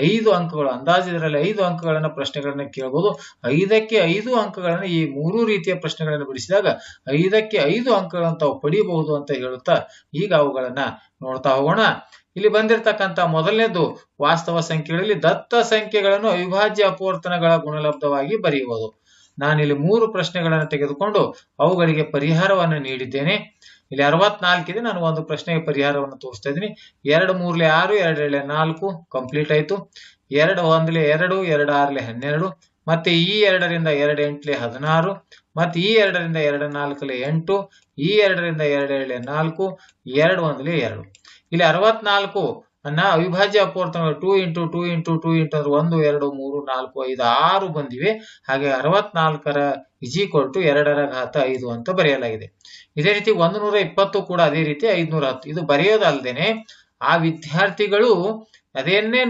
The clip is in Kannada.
5 ಅಂಕಗಳು, ಅಂದಾಜು ಇದರಲ್ಲಿ 5 ಅಂಕಗಳನ್ನ ಪ್ರಶ್ನೆಗಳನ್ನ ಕೇಳಬಹುದು. 5ಕ್ಕೆ 5 ಅಂಕಗಳನ್ನ ಈ 3 ರೀತಿಯ ಪ್ರಶ್ನೆಗಳನ್ನು ಬಿಡಿಸಿದಾಗ 5ಕ್ಕೆ 5 ಅಂಕಗಳನ್ನು ತಾವು ಪಡೆಯಬಹುದು ಅಂತ ಹೇಳುತ್ತಾ ಈಗ ಅವುಗಳನ್ನ ನೋಡ್ತಾ ಹೋಗೋಣ. ಇಲ್ಲಿ ಬಂದಿರತಕ್ಕಂತ ಮೊದಲನೇದು ವಾಸ್ತವ ಸಂಖ್ಯೆಗಳಲ್ಲಿ ದತ್ತ ಸಂಖ್ಯೆಗಳನ್ನು ಅವಿಭಾಜ್ಯ ಅಪವರ್ತನಗಳ ಗುಣಲಬ್ಧವಾಗಿ ಬರೆಯುವುದು. ನಾನಿಲ್ಲಿ 3 ಪ್ರಶ್ನೆಗಳನ್ನು ತೆಗೆದುಕೊಂಡು ಅವುಗಳಿಗೆ ಪರಿಹಾರವನ್ನು ನೀಡಿದ್ದೇನೆ. ಇಲ್ಲಿ 64 ಇದೆ. ನಾನು ಒಂದು ಪ್ರಶ್ನೆಗೆ ಪರಿಹಾರವನ್ನು ತೋರಿಸ್ತಾ ಇದ್ದೀನಿ. 2 3 6 2 2 4 ಕಂಪ್ಲೀಟ್ ಆಯ್ತು. 2 1 2 2 6 12 ಮತ್ತೆ ಈ 2 ರಿಂದ 2 8 16 ಮತ್ತೆ ಈ 2 ರಿಂದ 2 4 8 ಈ 2 ರಿಂದ 2 7 4 2 1 2. ಇಲ್ಲಿ 64 ಅನ್ನ ಅವಿಭಾಜ್ಯ ಅಪವರ್ತನಗಳು 2 ಇಂಟು 2 ಇಂಟು 2 ಇಂಟು ಅಂದ್ರೆ 1 2 3 4 5 6 ಬಂದಿವೆ. ಹಾಗೆ 64ರ ಇಸ್ ಈಕ್ವಲ್ ಟು 2ರ ಘಾತ 5 ಅಂತ ಬರೆಯಲಾಗಿದೆ. ಇದೇ ರೀತಿ 120 ಕೂಡ ಅದೇ ರೀತಿ 510 ಇದು ಬರೆಯೋದಲ್ದೇನೆ ಆ ವಿದ್ಯಾರ್ಥಿಗಳು ಅದನ್ನೇ